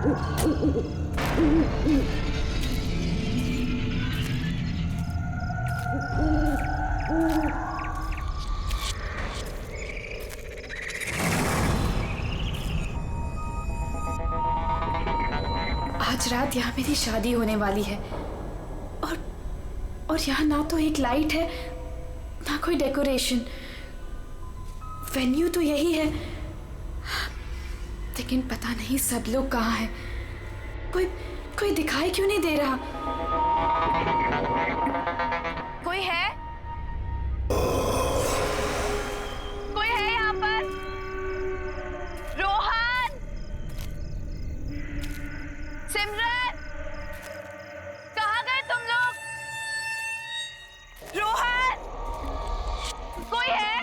आज रात यहाँ मेरी शादी होने वाली है और यहाँ ना तो एक लाइट है ना कोई डेकोरेशन। वेन्यू तो यही है, लेकिन पता नहीं सब लोग कहाँ हैं। कोई दिखाई क्यों नहीं दे रहा? कोई है? कोई है यहाँ पर? रोहन, सिमरन, कहाँ गए तुम लोग? रोहन, कोई है?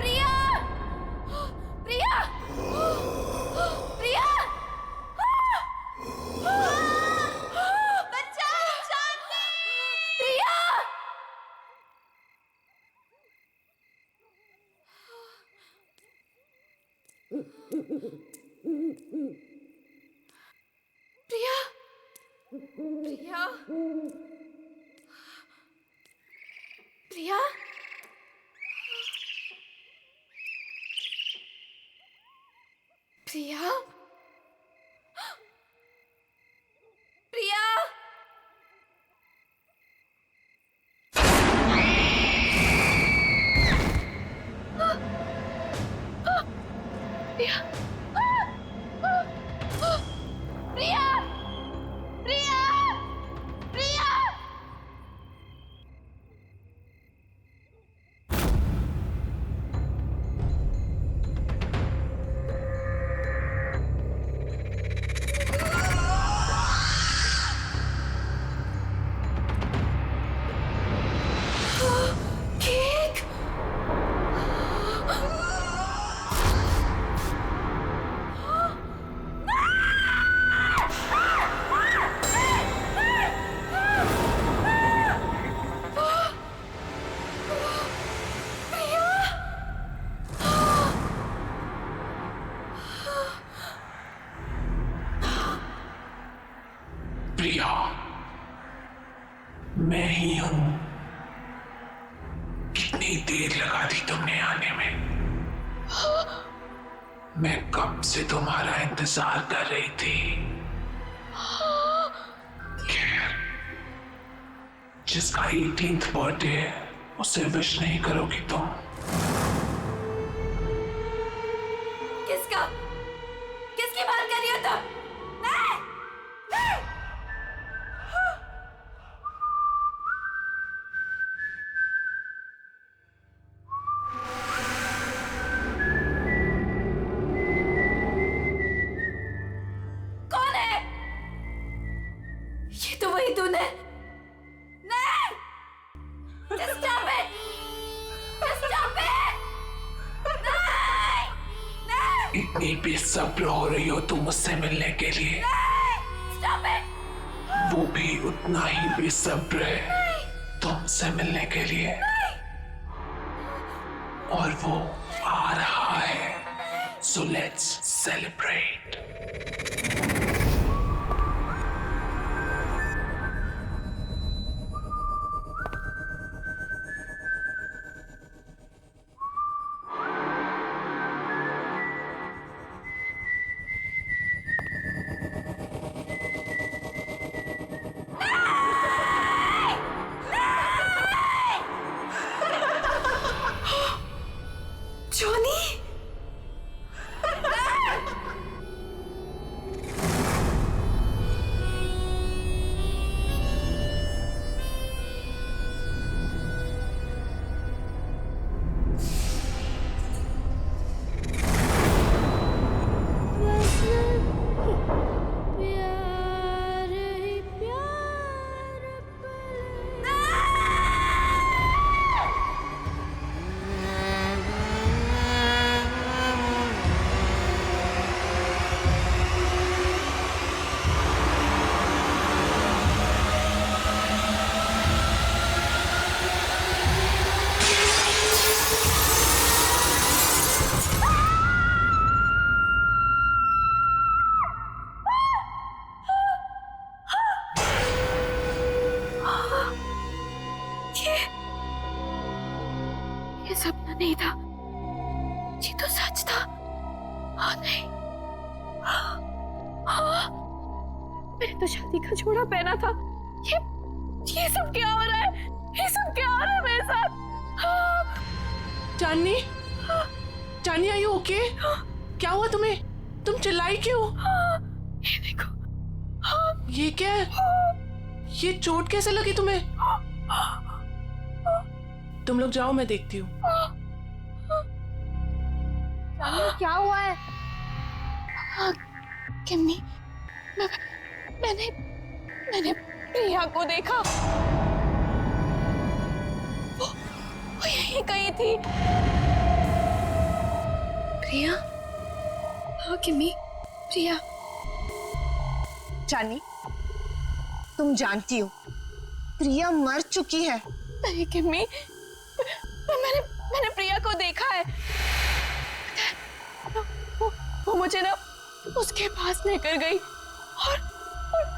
प्रिया, प्रिया, प्रिया, प्रिया, प्रिया, प्रिया, प्रिया, प्रिया, केक, प्रिया, मैं ही हूं। कितनी देर लगा दी तुमने आने में? मैं कब से तुम्हारा इंतजार कर रही थी। खैर, जिसका 18th बर्थडे है उसे विश नहीं करोगी तुम? किसका? किसकी बात कर रही हो तुम? नहीं, नहीं। कौन है? ये तो वही तूने। नहीं! Stop it! Stop it! नहीं! नहीं! इतनी बेसब्र हो रही हो तुम मुझसे मिलने के लिए? नहीं! Stop it! वो भी उतना ही बेसब्र है तुमसे मिलने के लिए। और वो आ रहा है। So let's celebrate. जॉनी, नहीं था, ये तो सच था। हाँ नहीं, हाँ, मैंने तो शादी का जोड़ा पहना था। ये सब क्या हो रहा है? ये सब क्या हो रहा है मेरे साथ? हाँ, चांदनी, चांदनी आर यू ओके? क्या हुआ तुम्हें? तुम चिल्लाई क्यों? ये देखो। ये क्या है? ये चोट कैसे लगी तुम्हें? तुम लोग जाओ, मैं देखती हूँ। क्या हुआ है? किम्मी, मैंने प्रिया को देखा। वो यहीं कहीं थी। प्रिया? हाँ किम्मी, प्रिया। चांदनी, तुम जानती हो प्रिया मर चुकी है। नहीं किम्मी, मैंने प्रिया को देखा है। वो मुझे ना उसके पास लेकर गई और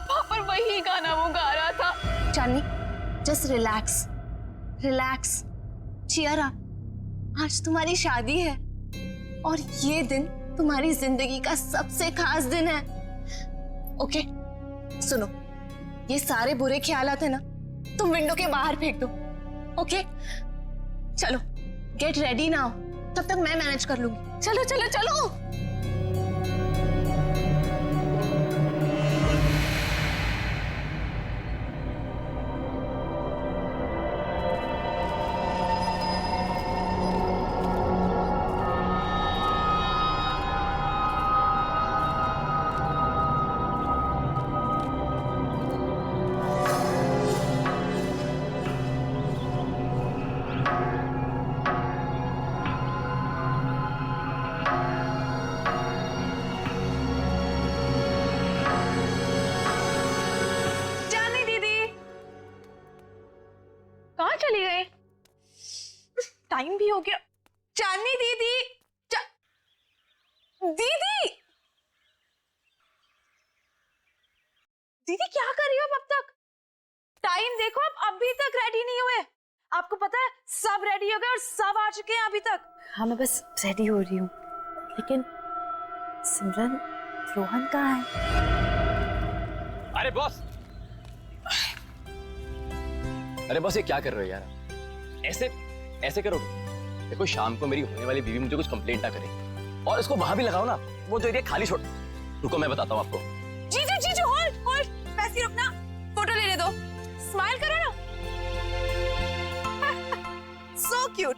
वहां पर वही गाना वो गा रहा था। Chandni, just relax, relax, cheer up. आज तुम्हारी शादी है और ये दिन तुम्हारी जिंदगी का सबसे खास दिन है। ओके, सुनो, ये सारे बुरे ख्यालात है ना, तुम विंडो के बाहर फेंक दो। ओके, चलो गेट रेडी नाउ, तब तक मैं मैनेज कर लूंगी। चलो चलो चलो। चली गई? टाइम भी हो गया। चांदनी दीदी, दीदी, दीदी क्या कर रही हो अब तक? टाइम देखो, आप अभी तक रेडी नहीं हुए। आपको पता है सब रेडी हो गए और सब आ चुके हैं अभी तक। हाँ, मैं बस रेडी हो रही हूँ, लेकिन सिमरन, रोहन कहाँ है? अरे बॉस, अरे बॉस, ये क्या कर रहे हो यार? ऐसे ऐसे करो। देखो, शाम को मेरी होने वाली बीवी मुझे कुछ कंप्लेंट ना करे, और इसको वहां भी लगाओ ना, वो जो एरिया खाली छोड़। रुको, मैं बताता हूँ आपको। जीजू होल्ड होल्ड, पैसे रुकना, फोटो लेने दो, स्माइल करो ना। So cute.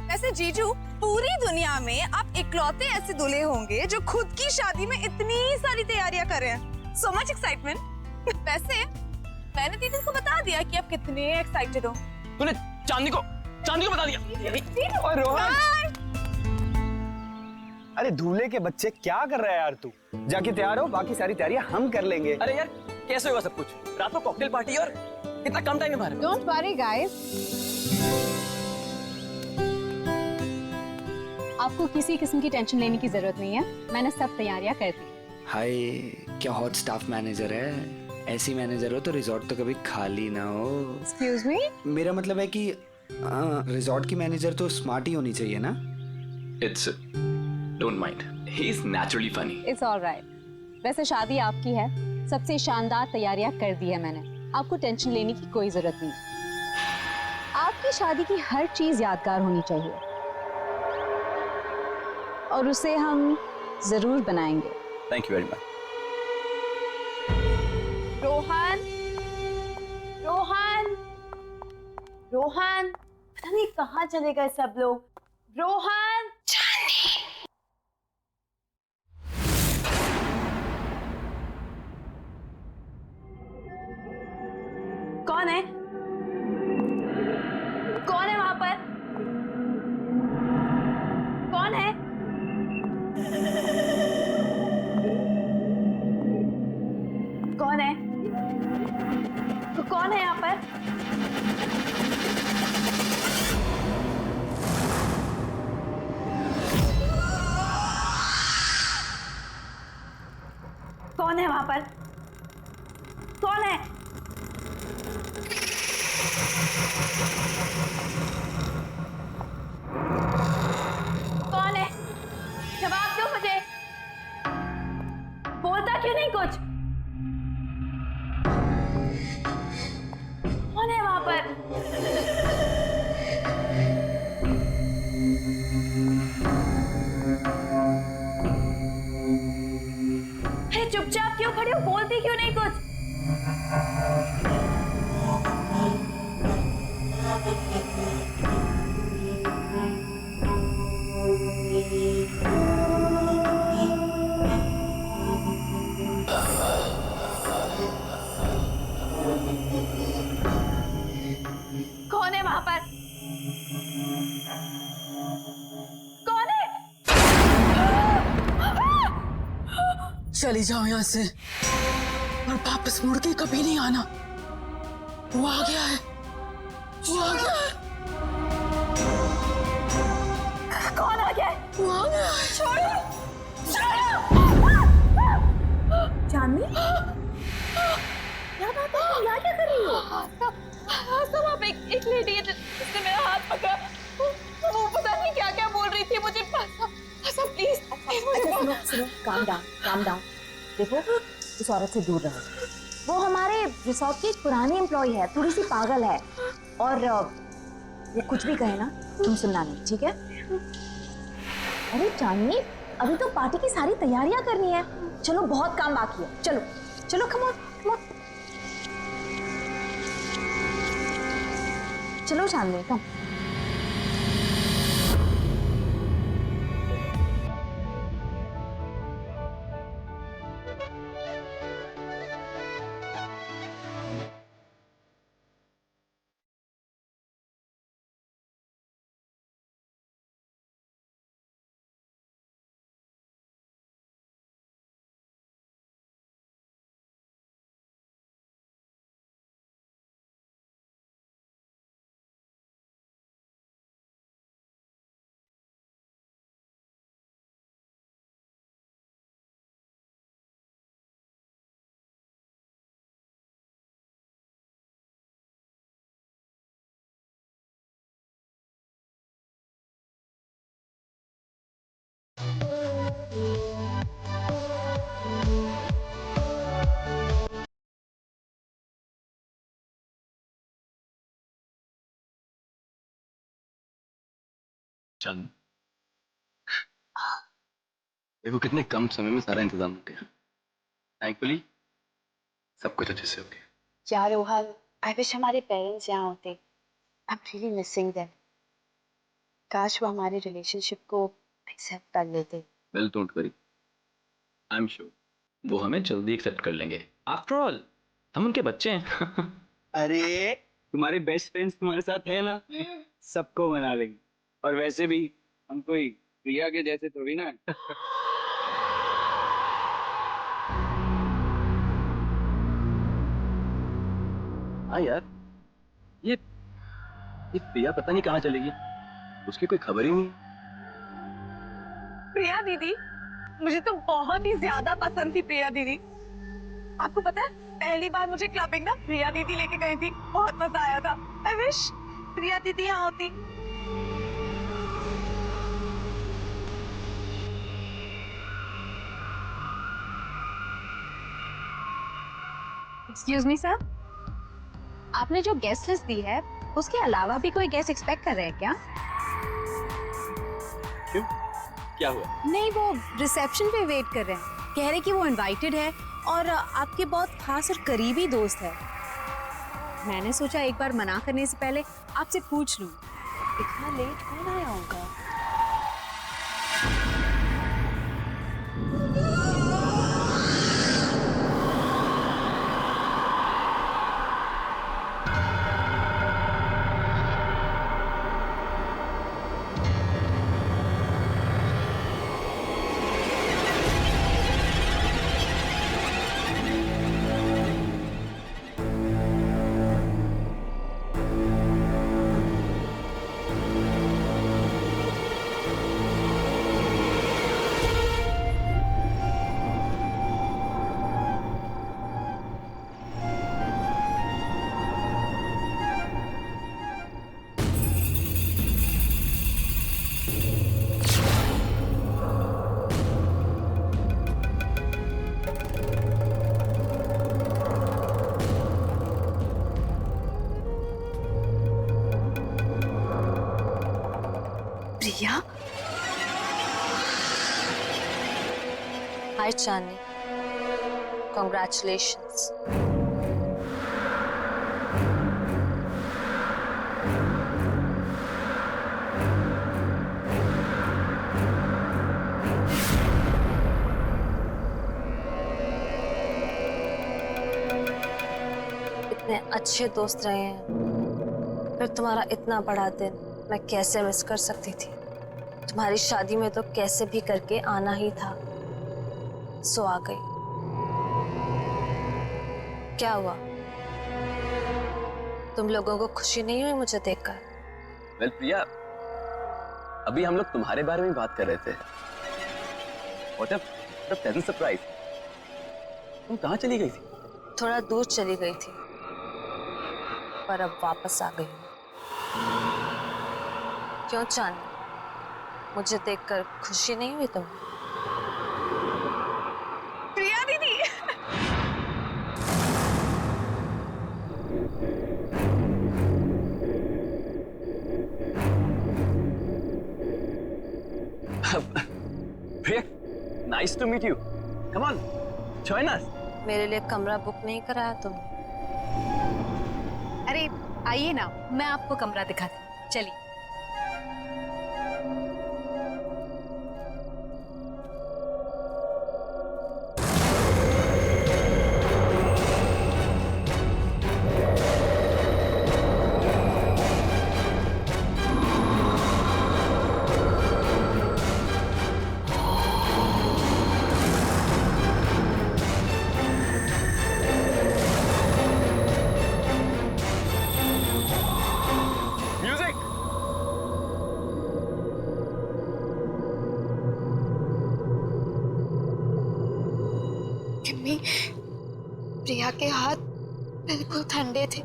वैसे जीजू, पूरी दुनिया में आप इकलौते ऐसे दूल्हे होंगे जो खुद की शादी में इतनी सारी तैयारियां कर रहे हैं। So much excitement. वैसे मैंने दीदी को बता दिया कि आप कितने एक्साइटेड हो। तूने चांदनी को बता दिया? और रोहन, अरे दूल्हे के बच्चे, क्या कर रहा है यार तू? जाके तैयार हो, बाकी सारी तैयारियां हम कर लेंगे। अरे यार, कैसे होगा सब कुछ? रात को कॉकटेल पार्टी और इतना कम टाइम में बाहर। डोंट वरी गाइस, आपको किसी किस्म की टेंशन लेने की जरूरत नहीं है, मैंने सब तैयारियां कर दी। हाय, क्या हॉट स्टाफ मैनेजर है। ऐसी मैनेजर हो तो रिजॉर्ट तो कभी खाली ना हो। एक्सक्यूज मी, मेरा मतलब है कि रिजॉर्ट की मैनेजर तो स्मार्ट ही होनी चाहिए ना। It's don't mind. He's naturally funny. It's alright. वैसे शादी आपकी है, सबसे शानदार तैयारियां कर दी है मैंने, आपको टेंशन लेने की कोई जरूरत नहीं। आपकी शादी की हर चीज यादगार होनी चाहिए और उसे हम जरूर बनाएंगे। Thank you very much. Rohan, Rohan, Rohan, पता नहीं कहाँ चले गए सब लोग। रोहन, कौन है? कौन है वहां पर? कौन है? कौन है? कौन है यहाँ पर? कौन है वहां पर? कौन है? यहाँ पर? कौन है? चली जाओ यहाँ से और वापस मुड़ के कभी नहीं आना। वो आ गया है, वो आ गया है, कौन आ गया है? वो आ गया है। छोड़ो, छोड़ो। चांदनी, क्या बात है? यहाँ क्या कर रही हो? सब आप एक लेडी है जिसने मेरा हाथ पकड़ा। वो पता नहीं क्या क्या बोल रही थी मुझे। प्लीज अच्छा सुनो, काम डाउन। देखो, इस औरत से दूर रहो। वो हमारे रिसोर्ट की एक पुरानी एम्प्लॉय है, थोड़ी सी पागल है, और ये कुछ भी कहे ना तुम सुनना नहीं, ठीक है? अरे चांदनी, अभी तो पार्टी की सारी तैयारियां करनी है। चलो, बहुत काम बाकी है। चलो चलो, कम ऑन। चलो चांदनी, कम। चल, देखो कितने कम समय में सारा इंतजाम हो गया। थैंकफुली सब कुछ अच्छे से हो गया। यार रोहन, आई विश हमारे पेरेंट्स यहाँ होते। I am really missing them. काश वो हमारे रिलेशनशिप को एक्सेप्ट कर लेते। Well, don't worry, I am sure वो हमें जल्दी एक्सेप्ट कर लेंगे। आफ्टर ऑल हम उनके बच्चे हैं। अरे तुम्हारे बेस्ट फ्रेंड्स तुम्हारे साथ है ना, सबको मना लेंगे। और वैसे भी हम कोई प्रिया के जैसे थोड़ी ना। हाँ यार, ये प्रिया पता नहीं कहाँ चलेगी, उसकी कोई खबर ही नहीं। प्रिया दीदी, मुझे तो बहुत ही ज्यादा पसंद थी प्रिया दीदी। आपको पता है, पहली बार मुझे क्लबिंग ना प्रिया दीदी लेके गई थी, बहुत मजा आया था। आई विश प्रिया दीदी यहाँ होती। एक्सक्यूज मी सर, आपने जो गेस्ट लिस्ट दी है उसके अलावा भी कोई गेस्ट एक्सपेक्ट कर रहे हैं क्या? क्यों, क्या हुआ? नहीं, वो रिसेप्शन पे वेट कर रहे हैं। कह रहे कि वो इनवाइटेड है और आपके बहुत खास और करीबी दोस्त है। मैंने सोचा एक बार मना करने से पहले आपसे पूछ लूं, इतना लेट कौन आया होगा? प्रिया, हाय चांदनी, कॉन्ग्रेचुलेशंस। इतने अच्छे दोस्त रहे हैं, फिर तुम्हारा इतना बड़ा दिन मैं कैसे मिस कर सकती थी। तुम्हारी शादी में तो कैसे भी करके आना ही था, सो आ गई। क्या हुआ, तुम लोगों को खुशी नहीं हुई मुझे देखकर? वेल प्रिया, अभी हम लोग तुम्हारे बारे में बात कर रहे थे। What a pleasant surprise। तुम कहाँ चली गई थी? थोड़ा दूर चली गई थी, पर अब वापस आ गई। क्यों चांदनी, मुझे देखकर खुशी नहीं हुई तुम्हें? प्रिया दीदी। प्रिया, nice to meet you। Come on, join us। मेरे लिए कमरा बुक नहीं कराया तुमने? अरे आइए ना, मैं आपको कमरा दिखाती हूँ, चलिए। प्रिया के हाथ बिल्कुल ठंडे थे,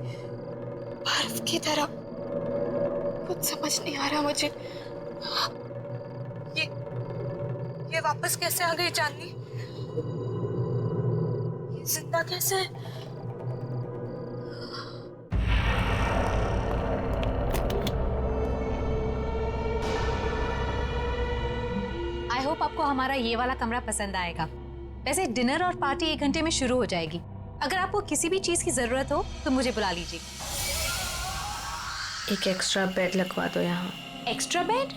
बर्फ की तरह। कुछ समझ नहीं आ रहा मुझे। ये वापस कैसे आ गई चांदनी? ये जिंदा कैसे है? आई होप आपको हमारा ये वाला कमरा पसंद आएगा। वैसे डिनर और पार्टी 1 घंटे में शुरू हो जाएगी। अगर आपको किसी भी चीज की जरूरत हो तो मुझे बुला लीजिए। एक एक्स्ट्रा बेड लगवा दो यहाँ। Extra bed?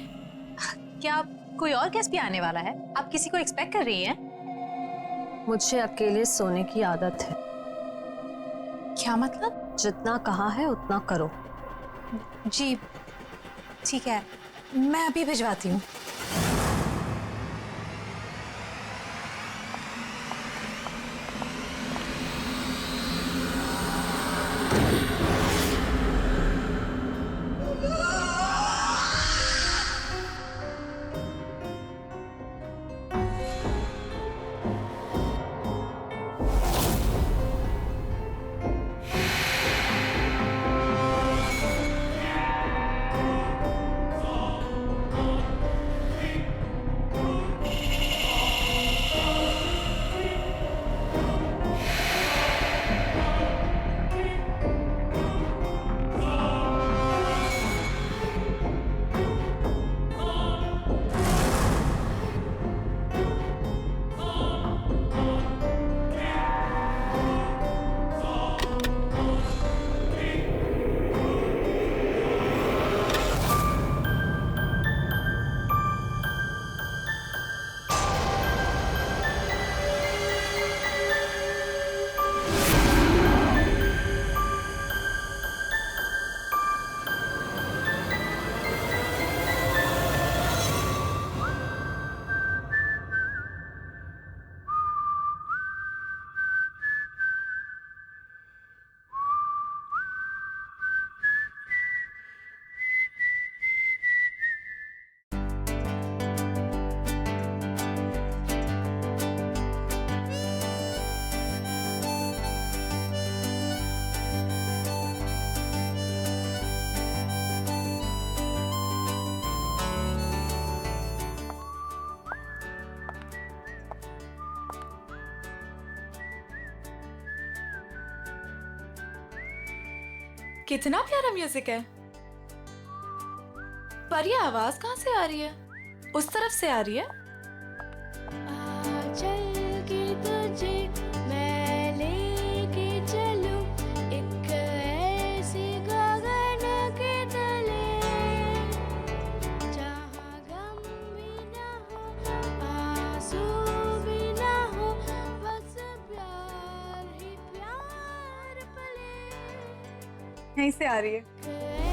क्या कोई और गेस्ट भी आने वाला है? आप किसी को एक्सपेक्ट कर रही हैं? मुझे अकेले सोने की आदत है। क्या मतलब? जितना कहा है उतना करो। जी ठीक है, मैं अभी भिजवाती हूँ। कितना प्यारा म्यूजिक है। पर ये आवाज कहाँ से आ रही है? उस तरफ से आ रही है। यहीं से आ रही है।